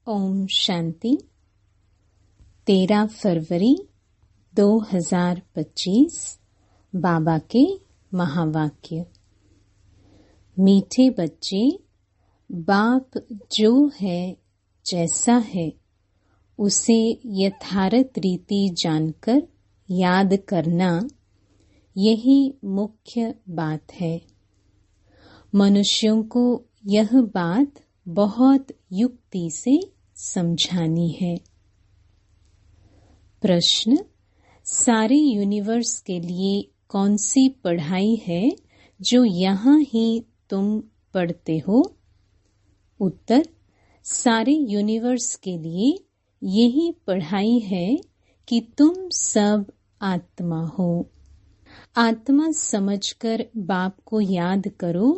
ओम शांति। 13 फरवरी 2025 बाबा के महावाक्य। मीठे बच्चे, बाप जो है जैसा है उसे यथार्थ रीति जानकर याद करना, यही मुख्य बात है। मनुष्यों को यह बात बहुत युक्ति से समझानी है। प्रश्न: सारे यूनिवर्स के लिए कौन सी पढ़ाई है जो यहाँ ही तुम पढ़ते हो? उत्तर: सारे यूनिवर्स के लिए यही पढ़ाई है कि तुम सब आत्मा हो। आत्मा समझकर बाप को याद करो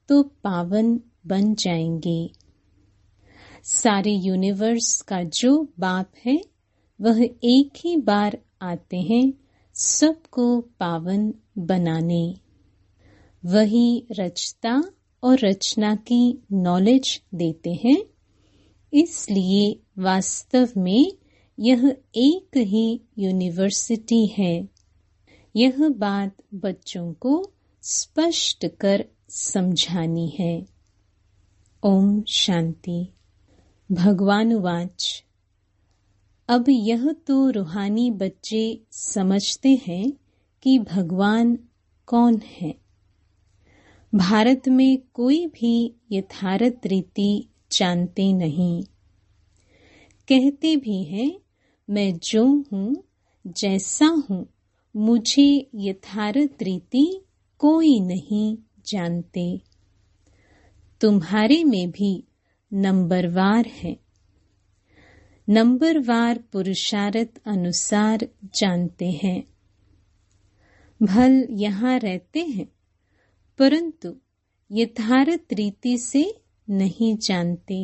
तो पावन बन जाएंगे। सारे यूनिवर्स का जो बाप है वह एक ही बार आते हैं सबको पावन बनाने। वही रचता और रचना की नॉलेज देते हैं। इसलिए वास्तव में यह एक ही यूनिवर्सिटी है। यह बात बच्चों को स्पष्ट कर समझानी है। ओम शांति। भगवान वाच: अब यह तो रूहानी बच्चे समझते हैं कि भगवान कौन है। भारत में कोई भी यथार्थ रीति जानते नहीं। कहते भी हैं मैं जो हूँ जैसा हूँ, मुझे यथार्थ रीति कोई नहीं जानते। तुम्हारे में भी नंबरवार है। नंबरवार पुरुषार्थ अनुसार जानते हैं। भल यहाँ रहते हैं परंतु यथार्थ रीति से नहीं जानते।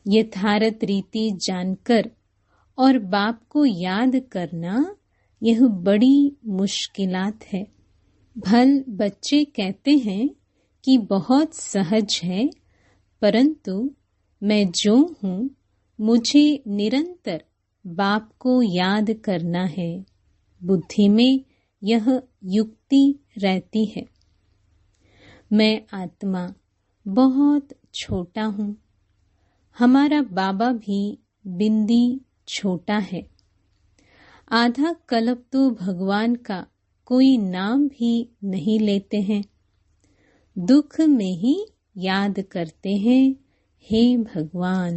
यथार्थ रीति जानकर और बाप को याद करना यह बड़ी मुश्किलात है। भल बच्चे कहते हैं कि बहुत सहज है, परंतु मैं जो हूँ मुझे निरंतर बाप को याद करना है। बुद्धि में यह युक्ति रहती है। मैं आत्मा बहुत छोटा हूँ। हमारा बाबा भी बिंदी छोटा है। आधा कल्प तो भगवान का कोई नाम भी नहीं लेते हैं। दुख में ही याद करते हैं, हे भगवान।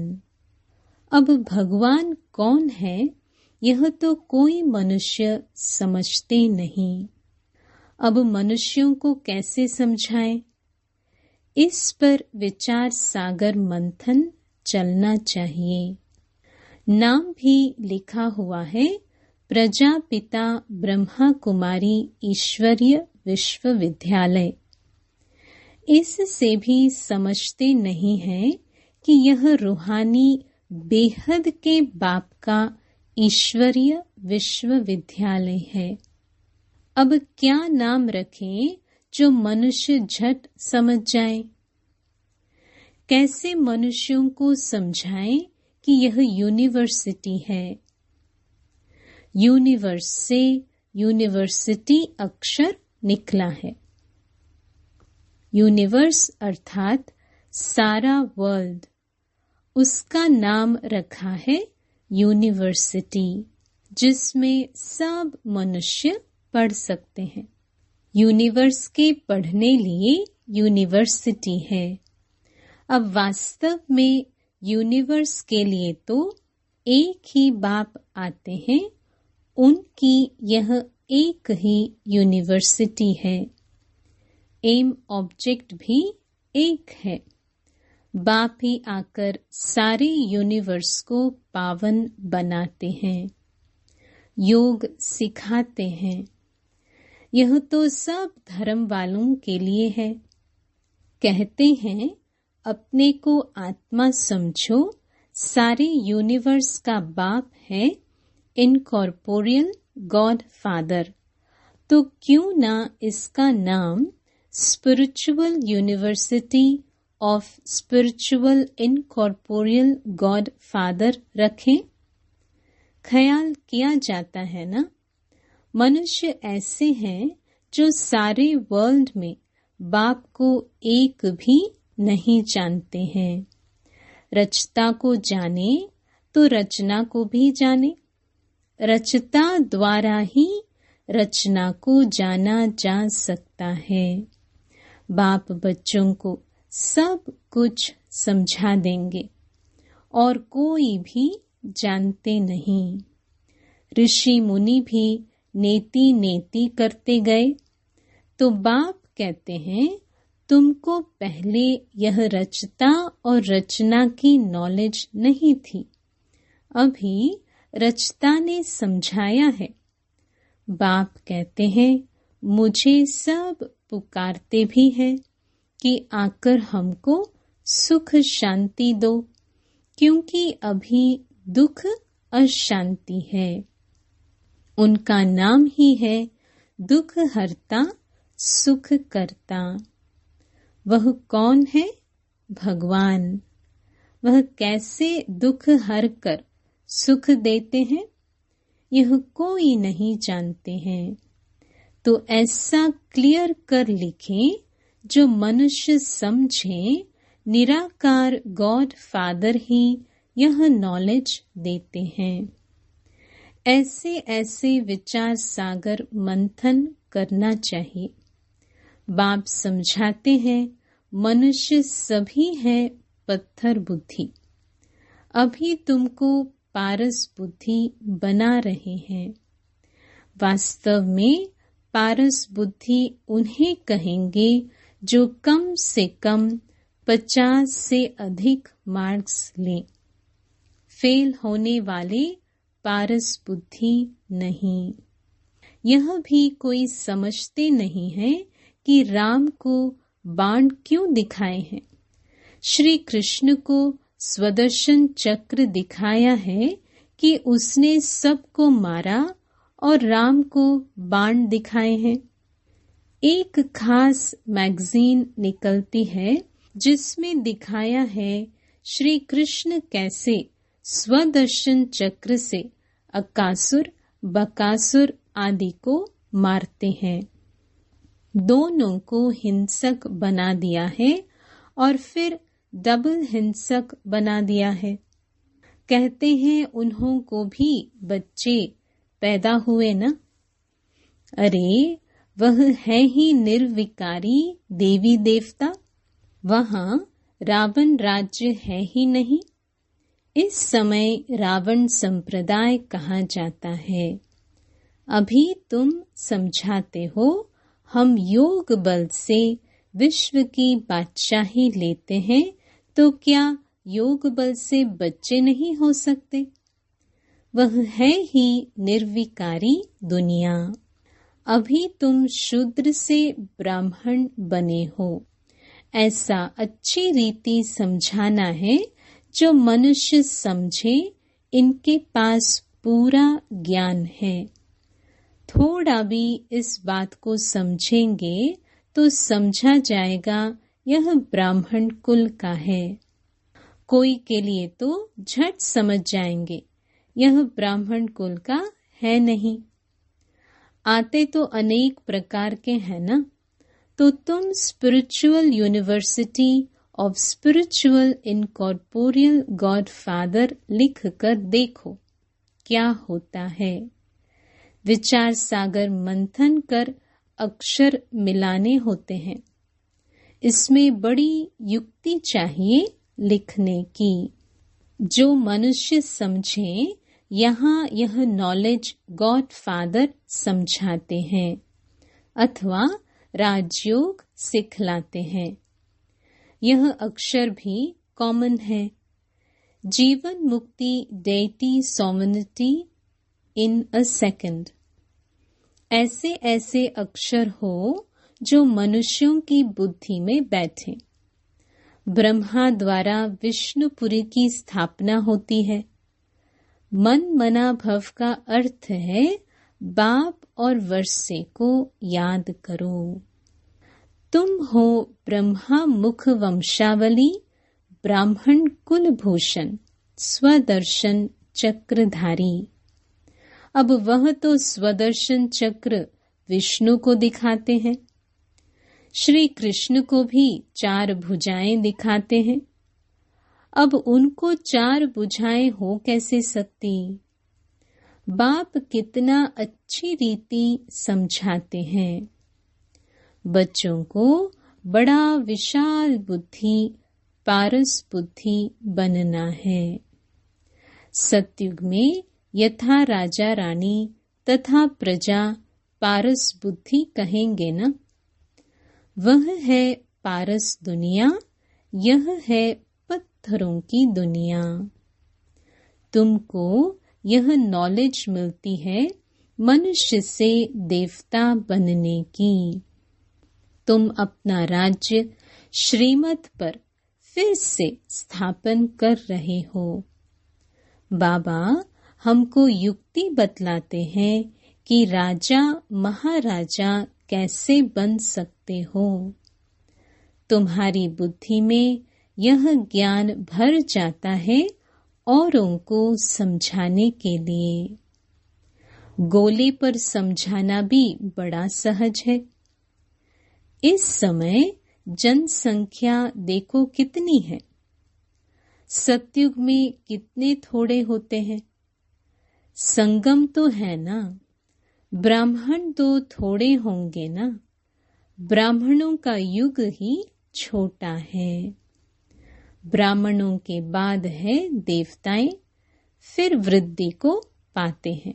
अब भगवान कौन है यह तो कोई मनुष्य समझते नहीं। अब मनुष्यों को कैसे समझाएं? इस पर विचार सागर मंथन चलना चाहिए। नाम भी लिखा हुआ है, प्रजापिता ब्रह्मा कुमारी ईश्वरीय विश्वविद्यालय। इससे भी समझते नहीं है कि यह रूहानी बेहद के बाप का ईश्वरीय विश्वविद्यालय है। अब क्या नाम रखें जो मनुष्य झट समझ जाए? कैसे मनुष्यों को समझाएं कि यह यूनिवर्सिटी है? यूनिवर्स से यूनिवर्सिटी अक्षर निकला है। यूनिवर्स अर्थात सारा वर्ल्ड, उसका नाम रखा है यूनिवर्सिटी, जिसमें सब मनुष्य पढ़ सकते हैं। यूनिवर्स के पढ़ने लिए यूनिवर्सिटी है। अब वास्तव में यूनिवर्स के लिए तो एक ही बाप आते हैं। उनकी यह एक ही यूनिवर्सिटी है। एम ऑब्जेक्ट भी एक है। बाप ही आकर सारे यूनिवर्स को पावन बनाते हैं, योग सिखाते हैं। यह तो सब धर्म वालों के लिए है। कहते हैं अपने को आत्मा समझो, सारे यूनिवर्स का बाप है इनकॉर्पोरियल गॉड फादर। तो क्यों ना इसका नाम spiritual university of spiritual incorporeal God father रखें। ख्याल किया जाता है ना, मनुष्य ऐसे हैं जो सारे वर्ल्ड में बाप को एक भी नहीं जानते हैं। रचता को जाने तो रचना को भी जाने, रचता द्वारा ही रचना को जाना जा सकता है। बाप बच्चों को सब कुछ समझा देंगे और कोई भी जानते नहीं। ऋषि मुनि भी नेति नेति करते गए तो बाप कहते हैं, तुमको पहले यह रचता और रचना की नॉलेज नहीं थी, अभी रचता ने समझाया है। बाप कहते हैं, मुझे सब पुकारते भी हैं कि आकर हमको सुख शांति दो, क्योंकि अभी दुख अशांति है। उनका नाम ही है दुख हरता सुख करता। वह कौन है? भगवान। वह कैसे दुख हर कर सुख देते हैं, यह कोई नहीं जानते हैं। तो ऐसा क्लियर कर लिखें जो मनुष्य समझे, निराकार गॉड फादर ही यह नॉलेज देते हैं। ऐसे ऐसे विचार सागर मंथन करना चाहिए। बाप समझाते हैं, मनुष्य सभी है पत्थर बुद्धि, अभी तुमको पारस बुद्धि बना रहे हैं। वास्तव में पारस बुद्धि उन्हें कहेंगे जो कम से कम 50 से अधिक मार्क्स लें। फेल होने वाले पारस बुद्धि नहीं। यह भी कोई समझते नहीं है कि राम को बाण क्यों दिखाए हैं। श्री कृष्ण को स्वदर्शन चक्र दिखाया है कि उसने सबको मारा और राम को बाण दिखाए हैं। एक खास मैगजीन निकलती है जिसमें दिखाया है श्री कृष्ण कैसे स्वदर्शन चक्र से अकासुर बकासुर आदि को मारते हैं। दोनों को हिंसक बना दिया है और फिर डबल हिंसक बना दिया है। कहते हैं उन्हों को भी बच्चे पैदा हुए ना। अरे वह है ही निर्विकारी देवी देवता, वहां रावण राज्य है ही नहीं। इस समय रावण संप्रदाय कहा जाता है। अभी तुम समझाते हो हम योग बल से विश्व की बादशाही लेते हैं, तो क्या योग बल से बच्चे नहीं हो सकते? वह है ही निर्विकारी दुनिया। अभी तुम शूद्र से ब्राह्मण बने हो, ऐसा अच्छी रीति समझाना है जो मनुष्य समझे। इनके पास पूरा ज्ञान है। थोड़ा भी इस बात को समझेंगे तो समझा जाएगा यह ब्राह्मण कुल का है। कोई के लिए तो झट समझ जाएंगे यह ब्राह्मण कुल का है नहीं। आते तो अनेक प्रकार के हैं ना। तो तुम spiritual university of spiritual incorporeal God father लिख कर देखो क्या होता है। विचार सागर मंथन कर अक्षर मिलाने होते हैं। इसमें बड़ी युक्ति चाहिए लिखने की। जो मनुष्य समझे, यहाँ यह नॉलेज गॉड फादर समझाते हैं अथवा राजयोग सिखलाते हैं। यह अक्षर भी कॉमन है। जीवन मुक्ति डेटी सोमनिटी इन अ सेकंड। ऐसे ऐसे अक्षर हो जो मनुष्यों की बुद्धि में बैठे। ब्रह्मा द्वारा विष्णुपुरी की स्थापना होती है। मन मना भव का अर्थ है बाप और वर्षे को याद करो। तुम हो ब्रह्मा मुख वंशावली, ब्राह्मण कुल भूषण, स्वदर्शन चक्रधारी। अब वह तो स्वदर्शन चक्र विष्णु को दिखाते हैं, श्री कृष्ण को भी 4 भुजाएं दिखाते हैं। अब उनको 4 भुजाएं हो कैसे सकती? बाप कितना अच्छी रीति समझाते हैं। बच्चों को बड़ा विशाल बुद्धि, पारस बुद्धि बनना है। सतयुग में यथा राजा रानी तथा प्रजा पारस बुद्धि कहेंगे न। वह है पारस दुनिया, यह है पत्थरों की दुनिया। तुमको यह नॉलेज मिलती है मनुष्य से देवता बनने की। तुम अपना राज्य श्रीमत पर फिर से स्थापन कर रहे हो। बाबा हमको युक्ति बतलाते हैं कि राजा महाराजा कैसे बन सकते हो। तुम्हारी बुद्धि में यह ज्ञान भर जाता है औरों को समझाने के लिए। गोले पर समझाना भी बड़ा सहज है। इस समय जनसंख्या देखो कितनी है। सतयुग में कितने थोड़े होते हैं। संगम तो है ना, ब्राह्मण तो थोड़े होंगे ना। ब्राह्मणों का युग ही छोटा है। ब्राह्मणों के बाद है देवताएं, फिर वृद्धि को पाते हैं।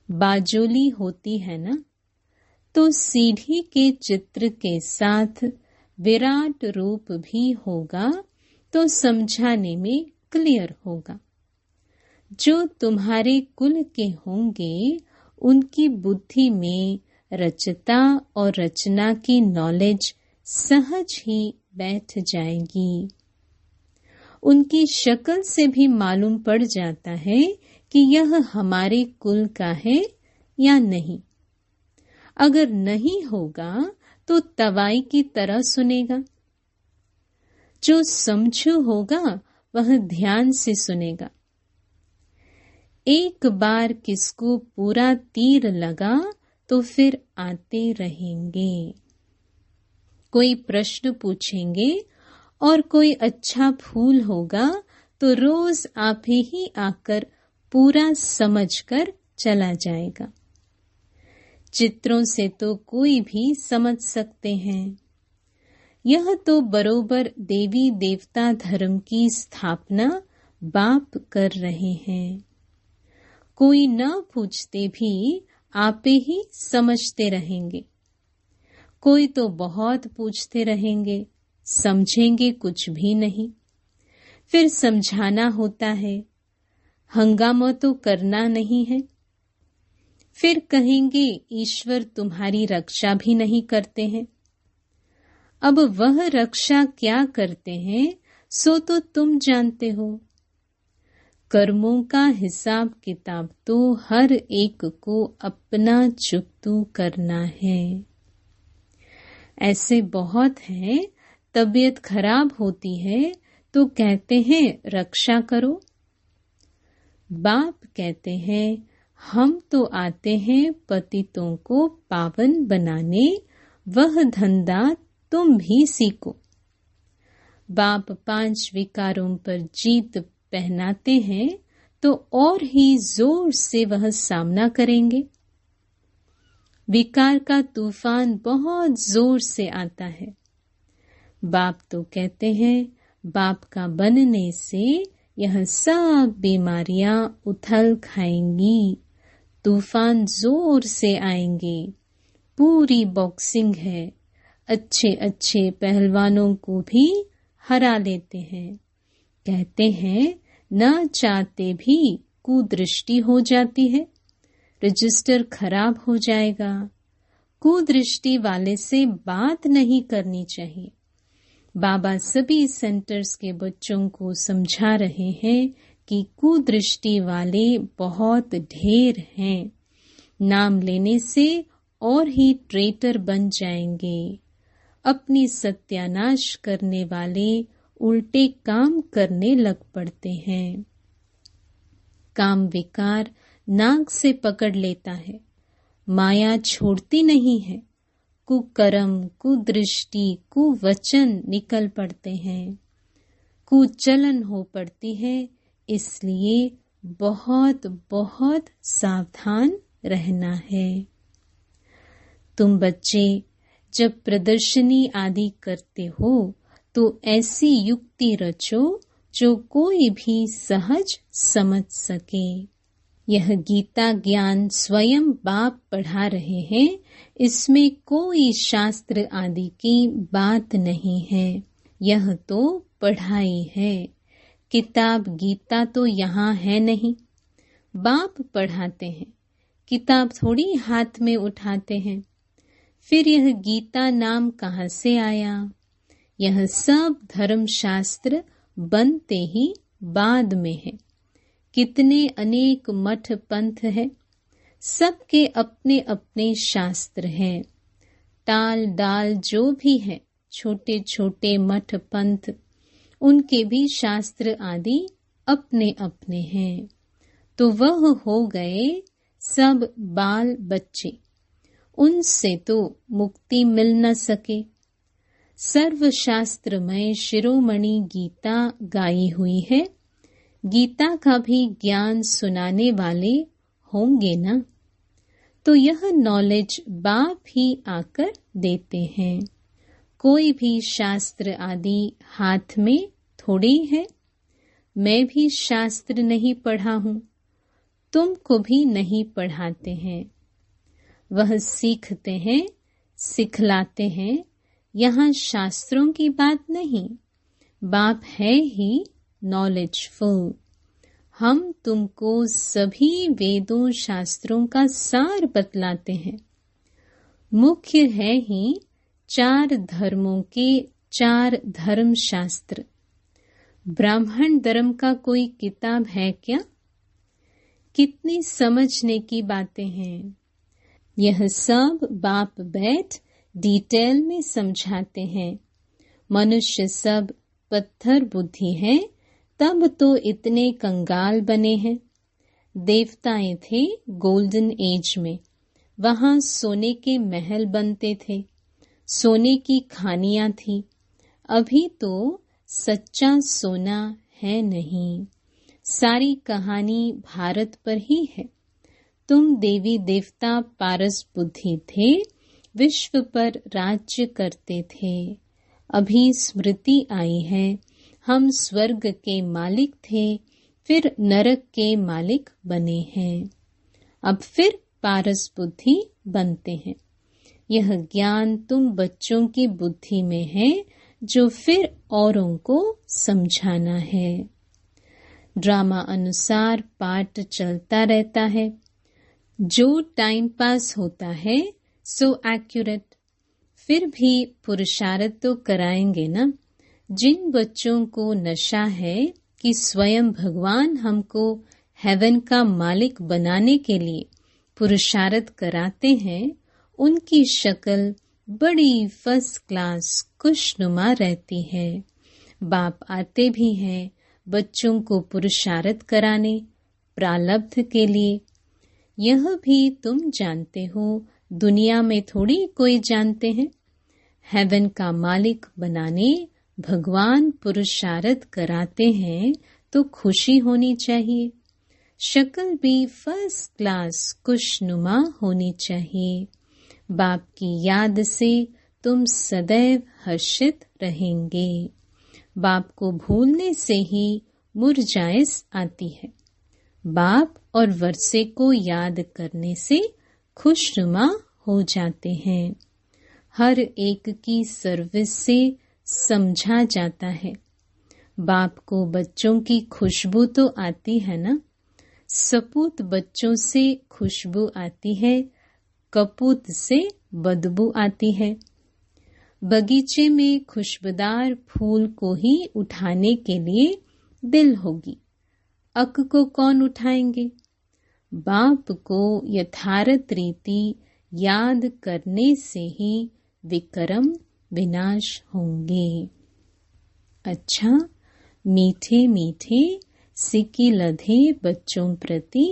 बाजोली होती है ना, तो सीढ़ी के चित्र के साथ विराट रूप भी होगा तो समझाने में क्लियर होगा। जो तुम्हारे कुल के होंगे उनकी बुद्धि में रचता और रचना की नॉलेज सहज ही बैठ जाएगी। उनकी शक्ल से भी मालूम पड़ जाता है कि यह हमारे कुल का है या नहीं। अगर नहीं होगा तो तवाई की तरह सुनेगा। जो समझू होगा वह ध्यान से सुनेगा। एक बार किसको पूरा तीर लगा तो फिर आते रहेंगे। कोई प्रश्न पूछेंगे और कोई अच्छा फूल होगा तो रोज आप ही आकर पूरा समझकर चला जाएगा। चित्रों से तो कोई भी समझ सकते हैं। यह तो बरोबर देवी देवता धर्म की स्थापना बाप कर रहे हैं। कोई न पूछते भी आप ही समझते रहेंगे। कोई तो बहुत पूछते रहेंगे, समझेंगे कुछ भी नहीं। फिर समझाना होता है, हंगामा तो करना नहीं है। फिर कहेंगे ईश्वर तुम्हारी रक्षा भी नहीं करते हैं। अब वह रक्षा क्या करते हैं सो तो तुम जानते हो। कर्मों का हिसाब किताब तो हर एक को अपना चुकतू करना है। ऐसे बहुत हैं, तबीयत खराब होती है तो कहते हैं रक्षा करो। बाप कहते हैं हम तो आते हैं पतितों को पावन बनाने, वह धंधा तुम भी सीखो। बाप 5 विकारों पर जीत पहनाते हैं तो और ही जोर से वह सामना करेंगे। विकार का तूफान बहुत जोर से आता है। बाप तो कहते हैं बाप का बनने से यह सब बीमारियां उथल खाएंगी, तूफान जोर से आएंगे। पूरी बॉक्सिंग है, अच्छे अच्छे पहलवानों को भी हरा लेते हैं। कहते हैं न चाहते भी कुदृष्टि हो जाती है, रजिस्टर खराब हो जाएगा। कुदृष्टि वाले से बात नहीं करनी चाहिए। बाबा सभी सेंटर्स के बच्चों को समझा रहे हैं कि कुदृष्टि वाले बहुत ढेर हैं। नाम लेने से और ही ट्रेटर बन जाएंगे। अपनी सत्यानाश करने वाले उल्टे काम करने लग पड़ते हैं। काम विकार नाक से पकड़ लेता है, माया छोड़ती नहीं है, कुकर्म, कुदृष्टि, कुवचन निकल पड़ते हैं, कुचलन हो पड़ती है। इसलिए बहुत बहुत सावधान रहना है। तुम बच्चे जब प्रदर्शनी आदि करते हो तो ऐसी युक्ति रचो जो कोई भी सहज समझ सके। यह गीता ज्ञान स्वयं बाप पढ़ा रहे हैं, इसमें कोई शास्त्र आदि की बात नहीं है। यह तो पढ़ाई है। किताब गीता तो यहाँ है नहीं। बाप पढ़ाते हैं, किताब थोड़ी हाथ में उठाते हैं। फिर यह गीता नाम कहाँ से आया? यह सब धर्म शास्त्र बनते ही बाद में है। कितने अनेक मठ पंथ है, सबके अपने अपने शास्त्र हैं। टाल डाल जो भी है, छोटे छोटे मठ पंथ, उनके भी शास्त्र आदि अपने अपने हैं। तो वह हो गए सब बाल बच्चे, उनसे तो मुक्ति मिल न सके। सर्वशास्त्रमय शिरोमणि गीता गाई हुई है। गीता का भी ज्ञान सुनाने वाले होंगे ना, तो यह नॉलेज बाप ही आकर देते हैं। कोई भी शास्त्र आदि हाथ में थोड़ी है। मैं भी शास्त्र नहीं पढ़ा हूँ, तुमको भी नहीं पढ़ाते हैं। वह सीखते हैं, सिखलाते हैं। यहाँ शास्त्रों की बात नहीं, बाप है ही नॉलेजफुल। हम तुमको सभी वेदों शास्त्रों का सार बतलाते हैं। मुख्य है ही 4 धर्मों के 4 धर्म शास्त्र। ब्राह्मण धर्म का कोई किताब है क्या? कितनी समझने की बातें हैं। यह सब बाप बैठ डिटेल में समझाते हैं। मनुष्य सब पत्थर बुद्धि है, तब तो इतने कंगाल बने हैं। देवताएं थे गोल्डन एज में, वहां सोने के महल बनते थे, सोने की खानियां थी। अभी तो सच्चा सोना है नहीं। सारी कहानी भारत पर ही है। तुम देवी देवता पारस बुद्धि थे, विश्व पर राज्य करते थे। अभी स्मृति आई है, हम स्वर्ग के मालिक थे, फिर नरक के मालिक बने हैं। अब फिर पारस बुद्धि बनते हैं। यह ज्ञान तुम बच्चों की बुद्धि में है, जो फिर औरों को समझाना है। ड्रामा अनुसार पाठ चलता रहता है। जो टाइम पास होता है सो एक्यूरेट। फिर भी पुरुषार्थ तो कराएंगे ना। जिन बच्चों को नशा है कि स्वयं भगवान हमको हेवन का मालिक बनाने के लिए पुरुषार्थ कराते हैं, उनकी शक्ल बड़ी फर्स्ट क्लास खुशनुमा रहती है। बाप आते भी हैं बच्चों को पुरुषार्थ कराने, प्रारब्ध के लिए। यह भी तुम जानते हो, दुनिया में थोड़ी कोई जानते हैं। हेवन का मालिक बनाने भगवान पुरुषार्थ कराते हैं तो खुशी होनी चाहिए। शक्ल भी फर्स्ट क्लास खुशनुमा होनी चाहिए। बाप की याद से तुम सदैव हर्षित रहेंगे। बाप को भूलने से ही मुरझाइश आती है। बाप और वर्षे को याद करने से खुशनुमा हो जाते हैं। हर एक की सर्विस से समझा जाता है। बाप को बच्चों की खुशबू तो आती है ना। सपूत बच्चों से खुशबू आती है, कपूत से बदबू आती है। बगीचे में खुशबूदार फूल को ही उठाने के लिए दिल होगी, अक को कौन उठाएंगे? बाप को यथार्थ रीति याद करने से ही विक्रम विनाश होंगे। अच्छा, मीठे मीठे सिक्के लधे बच्चों प्रति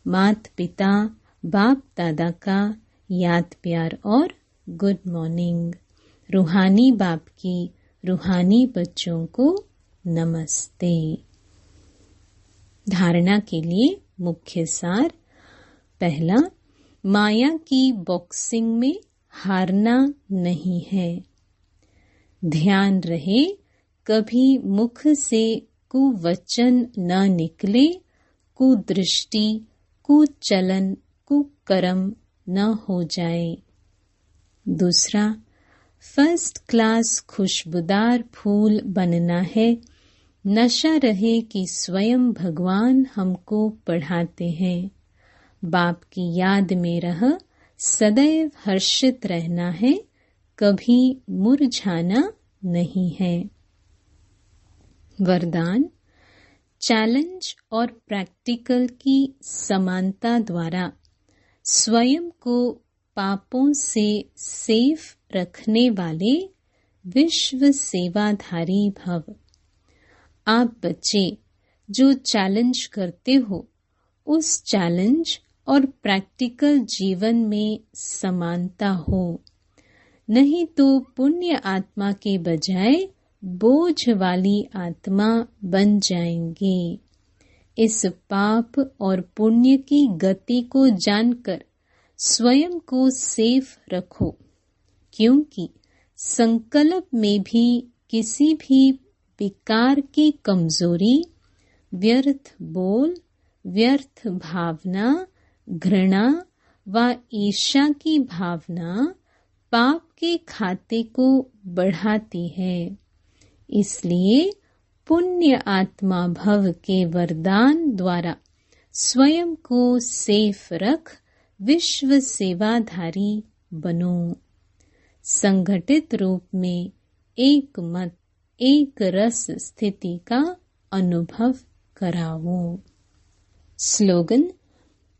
माता पिता बाप दादा का याद प्यार और गुड मॉर्निंग। रूहानी बाप की रूहानी बच्चों को नमस्ते। धारणा के लिए मुख्य सार। पहला, माया की बॉक्सिंग में हारना नहीं है। ध्यान रहे कभी मुख से कुवचन न निकले, कुदृष्टि कुचलन कुकर्म न हो जाए। दूसरा, फर्स्ट क्लास खुशबूदार फूल बनना है। नशा रहे कि स्वयं भगवान हमको पढ़ाते हैं। बाप की याद में रह सदैव हर्षित रहना है, कभी मुरझाना नहीं है। वरदान, चैलेंज और प्रैक्टिकल की समानता द्वारा स्वयं को पापों से सेफ रखने वाले विश्व सेवाधारी भव। आप बच्चे जो चैलेंज करते हो, उस चैलेंज और प्रैक्टिकल जीवन में समानता हो, नहीं तो पुण्य आत्मा के बजाय बोझ वाली आत्मा बन जाएंगे। इस पाप और पुण्य की गति को जानकर स्वयं को सेफ रखो, क्योंकि संकल्प में भी किसी भी विकार की कमजोरी, व्यर्थ बोल, व्यर्थ भावना, घृणा व ईर्ष्या की भावना पाप के खाते को बढ़ाती है। इसलिए पुण्य आत्मा भव के वरदान द्वारा स्वयं को सेफ रख विश्व सेवाधारी बनो। संगठित रूप में एक मत एक रस स्थिति का अनुभव कराओ। स्लोगन,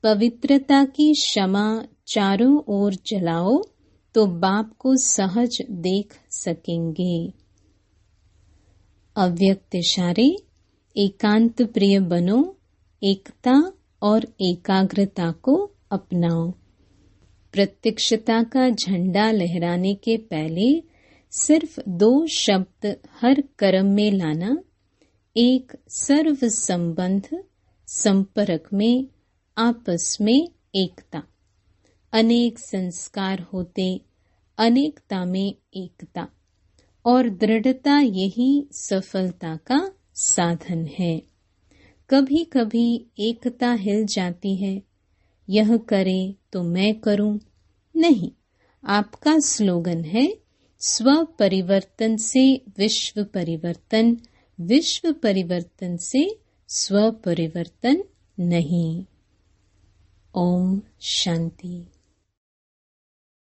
पवित्रता की क्षमा चारों ओर जलाओ तो बाप को सहज देख सकेंगे। अव्यक्त इशारे, एकांत प्रिय बनो, एकता और एकाग्रता को अपनाओ। प्रत्यक्षता का झंडा लहराने के पहले सिर्फ 2 शब्द हर कर्म में लाना। एक, सर्व संबंध संपर्क में आपस में एकता। अनेक संस्कार होते अनेकता में एकता, और दृढ़ता यही सफलता का साधन है। कभी कभी एकता हिल जाती है, यह करे तो मैं करूं। नहीं, आपका स्लोगन है स्व परिवर्तन से विश्व परिवर्तन, विश्व परिवर्तन से स्व परिवर्तन नहीं। ओम शांति।